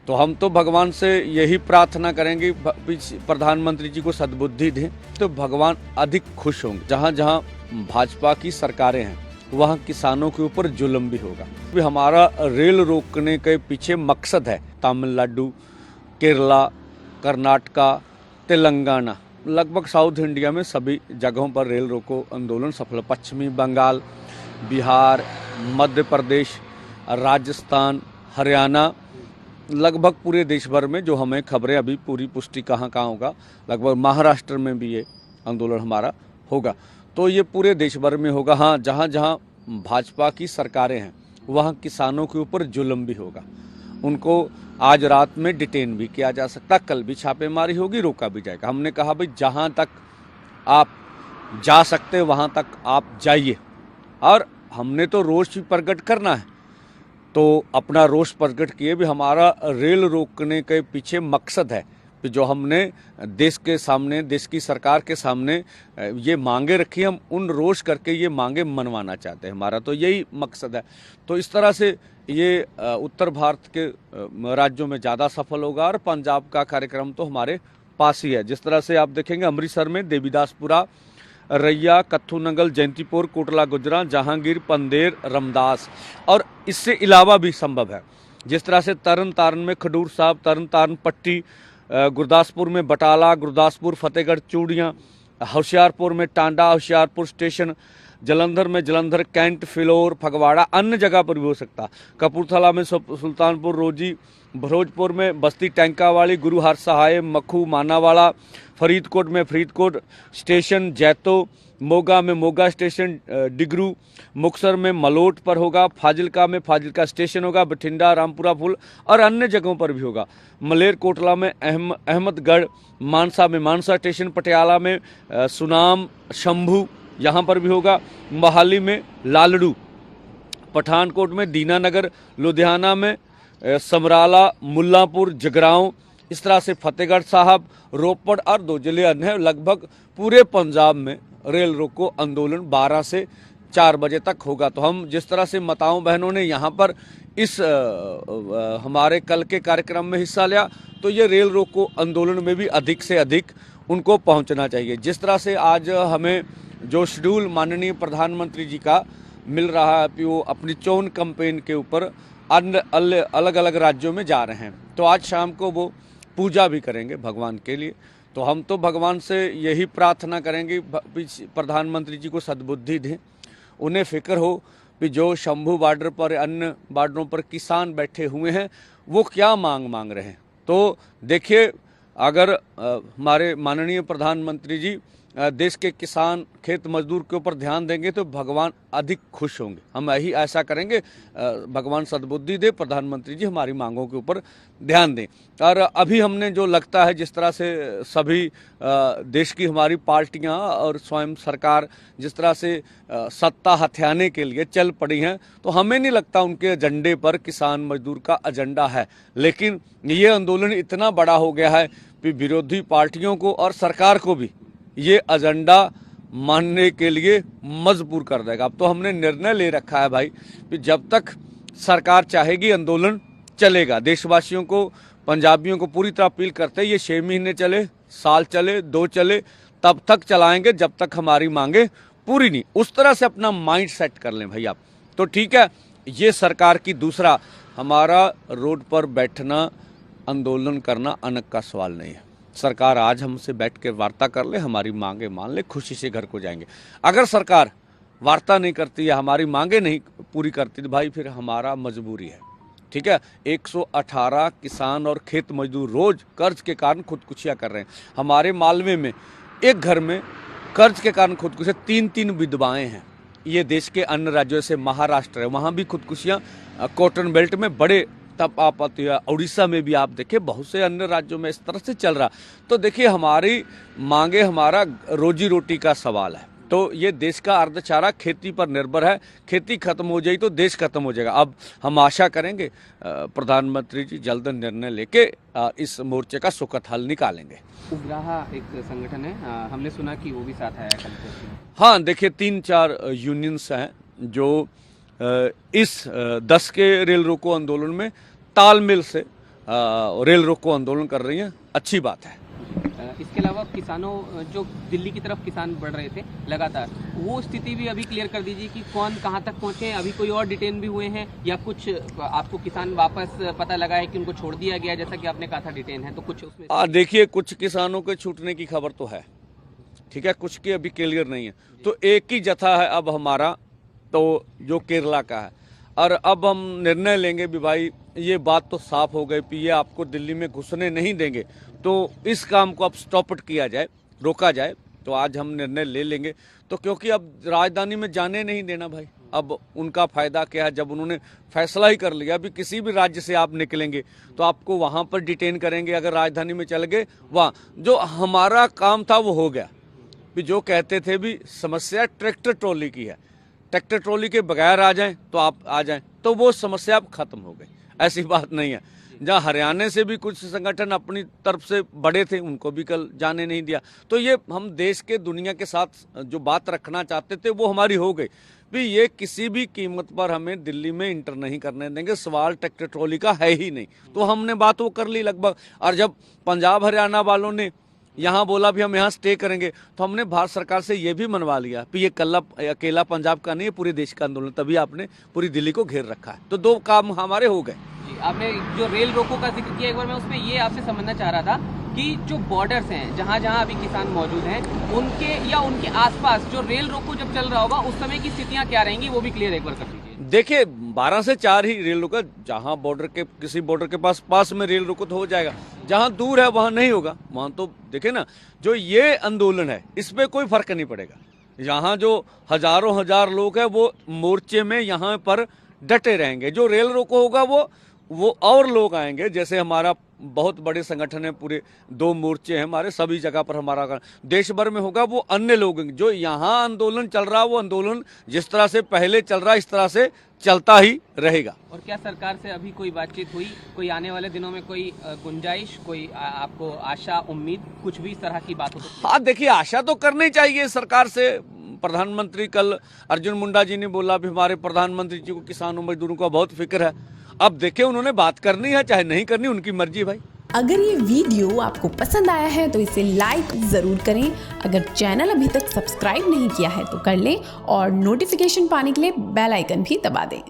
तो हम तो भगवान से यही प्रार्थना करेंगे प्रधानमंत्री जी को सद्बुद्धि दें, तो भगवान अधिक खुश होंगे। जहाँ जहाँ भाजपा की सरकारें हैं वहाँ किसानों के ऊपर जुल्म भी होगा। भी हमारा रेल रोकने के पीछे मकसद है तमिलनाडु, केरला, कर्नाटका, तेलंगाना, लगभग साउथ इंडिया में सभी जगहों पर रेल रोको आंदोलन सफल। पश्चिमी बंगाल, बिहार, मध्य प्रदेश, राजस्थान, हरियाणा, लगभग पूरे देश भर में जो हमें खबरें अभी पूरी पुष्टि कहाँ कहाँ होगा, लगभग महाराष्ट्र में भी ये आंदोलन हमारा होगा। तो ये पूरे देश भर में होगा। हाँ, जहाँ जहाँ भाजपा की सरकारें हैं वहाँ किसानों के ऊपर जुल्म भी होगा। उनको आज रात में डिटेन भी किया जा सकता, कल भी छापेमारी होगी, रोका भी जाएगा। हमने कहा भाई जहाँ तक आप जा सकते वहाँ तक आप जाइए, और हमने तो रोष भी प्रकट करना है, तो अपना रोष प्रकट किए भी। हमारा रेल रोकने के पीछे मकसद है कि जो हमने देश के सामने, देश की सरकार के सामने ये मांगे रखी, हम उन रोष करके ये मांगे मनवाना चाहते हैं। हमारा तो यही मकसद है। तो इस तरह से ये उत्तर भारत के राज्यों में ज़्यादा सफल होगा, और पंजाब का कार्यक्रम तो हमारे पास ही है। जिस तरह से आप देखेंगे अमृतसर में देवीदासपुरा, रैया, कत्थूनगल, जयंतीपुर, कोटला गुजरा, जहांगीर, पंदेर, रमदास, और इससे अलावा भी संभव है। जिस तरह से तरन तारण में खडूर साहब, तरन तारण पट्टी, गुरदासपुर में बटाला, गुरदासपुर, फतेहगढ़, चूड़ियाँ, होशियारपुर में टांडा, होशियारपुर स्टेशन, जलंधर में जलंधर, कैंट, फिलौर, फगवाड़ा, अन्य जगह पर भी हो सकता। कपूरथला में सुल्तानपुर रोजी, भरोजपुर में बस्ती टैंकावाली, गुरु हर सहाय, मखू, मानावाड़ा, फरीदकोट में फरीदकोट स्टेशन, जैतो, मोगा में मोगा स्टेशन, डिगरू, मुक्तसर में मलोट पर होगा, फाजिलका में फाजिलका स्टेशन होगा, बठिंडा, रामपुरा पुल और अन्य जगहों पर भी होगा। मलेरकोटला में अहमदगढ़, मानसा में मानसा स्टेशन, पटियाला में सुनाम, शंभू, यहाँ पर भी होगा। मोहाली में लालड़ू, पठानकोट में दीनानगर, लुधियाना में समराला, मुल्लांपुर, जगरांव, इस तरह से फतेहगढ़ साहब, रोपड़ और 2 जिले अन्य हैं। लगभग पूरे पंजाब में रेल रोको आंदोलन 12 से 4 बजे तक होगा। तो हम जिस तरह से माताओं बहनों ने यहाँ पर इस हमारे कल के कार्यक्रम में हिस्सा लिया, तो ये रेल रोको आंदोलन में भी अधिक से अधिक उनको पहुँचना चाहिए। जिस तरह से आज हमें जो शेड्यूल माननीय प्रधानमंत्री जी का मिल रहा है कि वो अपनी चोन कैंपेन के ऊपर अलग अलग राज्यों में जा रहे हैं, तो आज शाम को वो पूजा भी करेंगे भगवान के लिए। तो हम तो भगवान से यही प्रार्थना करेंगे प्रधानमंत्री जी को सद्बुद्धि दें, उन्हें फिक्र हो कि जो शंभू बॉर्डर पर, अन्य बॉर्डरों पर किसान बैठे हुए हैं वो क्या मांग रहे हैं। तो देखिए, अगर हमारे माननीय प्रधानमंत्री जी देश के किसान, खेत मजदूर के ऊपर ध्यान देंगे तो भगवान अधिक खुश होंगे। हम यही ऐसा करेंगे, भगवान सद्बुद्धि दे, प्रधानमंत्री जी हमारी मांगों के ऊपर ध्यान दें। और अभी हमने जो लगता है जिस तरह से सभी देश की हमारी पार्टियां और स्वयं सरकार जिस तरह से सत्ता हथियाने के लिए चल पड़ी हैं, तो हमें नहीं लगता उनके एजेंडे पर किसान मजदूर का एजेंडा है। लेकिन ये आंदोलन इतना बड़ा हो गया है कि विरोधी पार्टियों को और सरकार को भी ये एजेंडा मानने के लिए मजबूर कर देगा। अब तो हमने निर्णय ले रखा है भाई कि जब तक सरकार चाहेगी आंदोलन चलेगा। देशवासियों को, पंजाबियों को पूरी तरह अपील करते हैं, ये 6 महीने चले, साल चले, 2 चले, तब तक चलाएंगे जब तक हमारी मांगे पूरी नहीं। उस तरह से अपना माइंड सेट कर लें भाई आप। तो ठीक है, ये सरकार की दूसरा, हमारा रोड पर बैठना, आंदोलन करना अनक का सवाल नहीं है। सरकार आज हमसे बैठ के वार्ता कर ले, हमारी मांगे मान ले, खुशी से घर को जाएंगे। अगर सरकार वार्ता नहीं करती है, हमारी मांगे नहीं पूरी करती, तो भाई फिर हमारा मजबूरी है। ठीक है, 118 किसान और खेत मजदूर रोज कर्ज के कारण खुदकुशियां कर रहे हैं। हमारे मालवे में एक घर में कर्ज के कारण खुदकुशी 3-3 विधवाएं हैं। ये देश के अन्य राज्यों से महाराष्ट्र है, वहाँ भी खुदकुशियाँ कॉटन बेल्ट में बड़े तब आप आती है। उड़ीसा में भी आप देखिए, बहुत से अन्य राज्यों में इस तरह से चल रहा। तो देखिए, हमारी मांगे हमारा रोजी रोटी का सवाल है। तो ये देश का अर्धचारा खेती पर निर्भर है। खेती खत्म हो जाएगी तो देश खत्म हो जाएगा। अब हम आशा करेंगे प्रधानमंत्री जी जल्द निर्णय लेके इस मोर्चे का सुखद हल निकालेंगे। उग्राहा एक संगठन है, हमने सुना कि वो भी साथ आया कल। हाँ, देखिए 3-4 यूनियंस हैं जो इस 10 के रेल रोको आंदोलन में तालमेल से रेल रोको आंदोलन कर रही हैं, अच्छी बात है। इसके अलावा किसानों जो दिल्ली की तरफ किसान बढ़ रहे थे लगातार, वो स्थिति भी अभी क्लियर कर दीजिए कि कौन कहाँ तक पहुँचे हैं, अभी कोई और डिटेन भी हुए हैं या कुछ आपको किसान वापस पता लगा है कि उनको छोड़ दिया गया, जैसा कि आपने कहा था डिटेन है, तो कुछ उसमें देखिए कुछ किसानों के छूटने की खबर तो है, ठीक है, कुछ की अभी क्लियर नहीं है। तो एक ही जथा है अब हमारा, तो जो केरला का है, और अब हम निर्णय लेंगे भी भाई ये बात तो साफ हो गई कि ये आपको दिल्ली में घुसने नहीं देंगे, तो इस काम को अब स्टॉप किया जाए, रोका जाए। तो आज हम निर्णय ले लेंगे, तो क्योंकि अब राजधानी में जाने नहीं देना भाई, अब उनका फायदा क्या है, जब उन्होंने फैसला ही कर लिया अभी किसी भी राज्य से आप निकलेंगे तो आपको वहां पर डिटेन करेंगे। अगर राजधानी में चल गए, वहाँ जो हमारा काम था वो हो गया। भी जो कहते थे भी समस्या ट्रैक्टर ट्रॉली की है, ट्रैक्टर ट्रॉली के बगैर आ जाएं तो आप आ जाएं, तो वो समस्या अब खत्म हो गई। ऐसी बात नहीं है। जहाँ हरियाणा से भी कुछ संगठन अपनी तरफ से बड़े थे, उनको भी कल जाने नहीं दिया। तो ये हम देश के दुनिया के साथ जो बात रखना चाहते थे वो हमारी हो गई भी ये किसी भी कीमत पर हमें दिल्ली में इंटर नहीं करने देंगे, सवाल ट्रैक्टर ट्रॉली का है ही नहीं। तो हमने बात वो कर ली लगभग। और जब पंजाब हरियाणा वालों ने यहाँ बोला भी हम यहाँ स्टे करेंगे, तो हमने भारत सरकार से ये भी मनवा लिया कि ये कल्ला अकेला पंजाब का नहीं है, पूरे देश का आंदोलन, तभी आपने पूरी दिल्ली को घेर रखा है। तो दो काम हमारे हो गए। आपने जो रेल रोको का जिक्र किया, एक बार मैं उसमें ये आपसे समझना चाह रहा था कि जो बॉर्डर्स हैं, जहाँ जहाँ अभी किसान मौजूद हैं, उनके या उनके आसपास जो रेल रोको जब चल रहा होगा उस समय की स्थितियाँ क्या रहेंगी, वो भी क्लियर एक बार कर दीजिए। देखिए 12 से 4 ही रेल रोको, जहाँ बॉर्डर के किसी बॉर्डर के पास में रेल रोको तो हो जाएगा, जहाँ दूर है वहाँ नहीं होगा। वहाँ तो देखे ना, जो ये आंदोलन है इस पे कोई फर्क नहीं पड़ेगा। यहाँ जो हजारों हजार लोग हैं वो मोर्चे में यहाँ पर डटे रहेंगे। जो रेल रोको होगा वो और लोग आएंगे। जैसे हमारा बहुत बड़े संगठन है, पूरे 2 मोर्चे हैं हमारे, सभी जगह पर हमारा देश भर में होगा। वो अन्य लोग जो यहाँ आंदोलन चल रहा है, वो आंदोलन जिस तरह से पहले चल रहा है इस तरह से चलता ही रहेगा। और क्या सरकार से अभी कोई बातचीत हुई, कोई आने वाले दिनों में कोई गुंजाइश, कोई आपको आशा, उम्मीद, कुछ भी इस तरह की बात हो? हाँ देखिए, आशा तो करनी चाहिए सरकार से। प्रधानमंत्री कल अर्जुन मुंडा जी ने बोला भी हमारे प्रधानमंत्री जी को किसानों मजदूरों का बहुत फिक्र है। अब देखिए उन्होंने बात करनी है चाहे नहीं करनी, उनकी मर्जी भाई। अगर ये वीडियो आपको पसंद आया है तो इसे लाइक जरूर करें। अगर चैनल अभी तक सब्सक्राइब नहीं किया है तो कर लें और नोटिफिकेशन पाने के लिए बेल आइकन भी दबा दें।